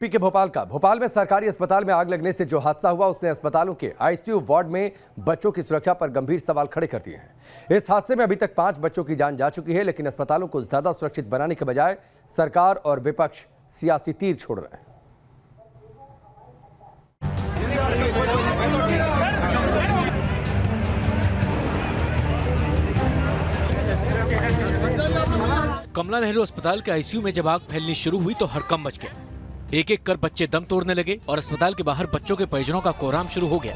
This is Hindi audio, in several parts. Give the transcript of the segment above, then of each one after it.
के भोपाल में सरकारी अस्पताल में आग लगने से जो हादसा हुआ उसने अस्पतालों के आईसीयू वार्ड में बच्चों की सुरक्षा पर गंभीर सवाल खड़े कर दिए हैं। इस हादसे में अभी तक 5 बच्चों की जान जा चुकी है, लेकिन अस्पतालों को ज्यादा सुरक्षित बनाने के बजाय सरकार और विपक्ष सियासी तीर छोड़ रहे हैं। कमला नेहरू अस्पताल के आईसीयू में जब आग फैलनी शुरू हुई तो हड़कंप मच गया। एक एक कर बच्चे दम तोड़ने लगे और अस्पताल के बाहर बच्चों के परिजनों का कोहराम शुरू हो गया।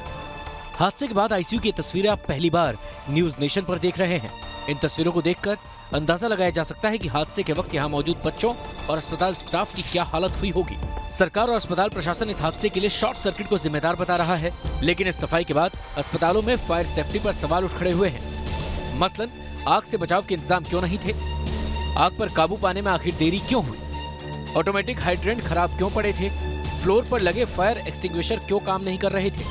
हादसे के बाद आईसीयू की तस्वीरें आप पहली बार न्यूज नेशन पर देख रहे हैं। इन तस्वीरों को देखकर अंदाजा लगाया जा सकता है कि हादसे के वक्त यहाँ मौजूद बच्चों और अस्पताल स्टाफ की क्या हालत हुई होगी। सरकार और अस्पताल प्रशासन इस हादसे के लिए शॉर्ट सर्किट को जिम्मेदार बता रहा है, लेकिन इस सफाई के बाद अस्पतालों में फायर सेफ्टी पर सवाल उठ खड़े हुए हैं। मसलन आग से बचाव के इंतजाम क्यों नहीं थे? आग पर काबू पाने में आखिर देरी क्यों हुई? ऑटोमेटिक हाइड्रेंट खराब क्यों पड़े थे? फ्लोर पर लगे फायर एक्सटिंग्विशर क्यों काम नहीं कर रहे थे?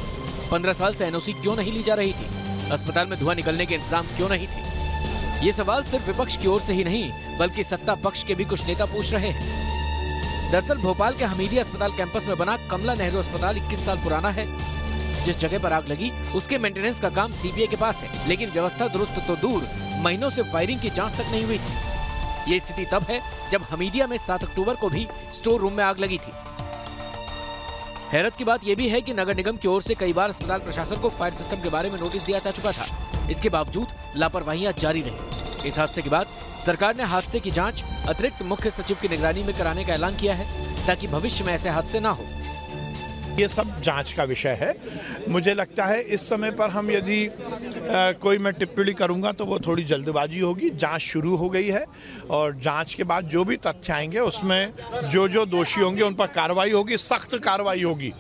15 साल से एनओसी क्यों नहीं ली जा रही थी? अस्पताल में धुआं निकलने के इंतजाम क्यों नहीं थे? ये सवाल सिर्फ विपक्ष की ओर से ही नहीं बल्कि सत्ता पक्ष के भी कुछ नेता पूछ रहे हैं। दरअसल भोपाल के हमीदिया अस्पताल कैंपस में बना कमला नेहरू अस्पताल 21 साल पुराना है। जिस जगह पर आग लगी उसके मेंटेनेंस का काम सीबीआई के पास है, लेकिन व्यवस्था दुरुस्त तो दूर, महीनों से फायरिंग की जांच तक नहीं हुई थी। ये स्थिति तब है जब हमीदिया में 7 अक्टूबर को भी स्टोर रूम में आग लगी थी। हैरत की बात यह भी है कि नगर निगम की ओर से कई बार अस्पताल प्रशासन को फायर सिस्टम के बारे में नोटिस दिया जा चुका था। इसके बावजूद लापरवाहियां जारी रही। इस हादसे के बाद सरकार ने हादसे की जांच अतिरिक्त मुख्य सचिव की निगरानी में कराने का ऐलान किया है, ताकि भविष्य में ऐसे हादसे न हो। ये सब जांच का विषय है। मुझे लगता है इस समय पर हम यदि कोई मैं टिप्पणी करूंगा तो वो थोड़ी जल्दबाजी होगी। जांच शुरू हो गई है और जांच के बाद जो भी तथ्य आएंगे उसमें जो दोषी होंगे उन पर कार्रवाई होगी, सख्त कार्रवाई होगी।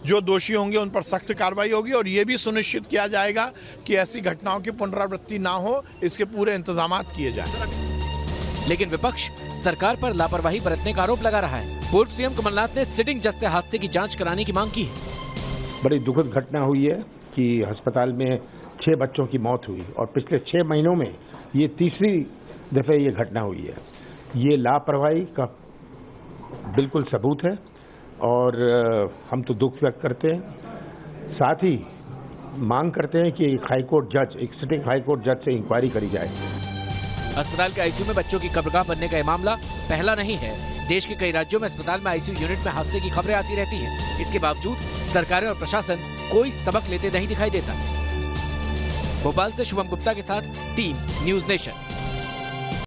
जो दोषी होंगे उन पर सख्त कार्रवाई होगी और ये भी सुनिश्चित किया जाएगा कि ऐसी घटनाओं की पुनरावृत्ति ना हो, इसके पूरे इंतजाम किए जाए। लेकिन विपक्ष सरकार पर लापरवाही बरतने का आरोप लगा रहा है। पूर्व सीएम कमलनाथ ने सिटिंग जज से हादसे की जांच कराने की मांग की है। बड़ी दुखद घटना हुई है कि अस्पताल में 6 बच्चों की मौत हुई और पिछले 6 महीनों में ये तीसरी दफे ये घटना हुई है। ये लापरवाही का बिल्कुल सबूत है और हम तो दुख व्यक्त करते हैं। साथ ही मांग करते हैं कि हाईकोर्ट जज, एक सिटिंग हाईकोर्ट जज से इंक्वायरी करी जाए। अस्पताल के आईसीयू में बच्चों की कब्रगाह बनने का ये मामला पहला नहीं है। देश के कई राज्यों में अस्पताल में आईसीयू यूनिट में हादसे की खबरें आती रहती हैं। इसके बावजूद सरकारें और प्रशासन कोई सबक लेते नहीं दिखाई देता। भोपाल से शुभम गुप्ता के साथ टीम न्यूज नेशन।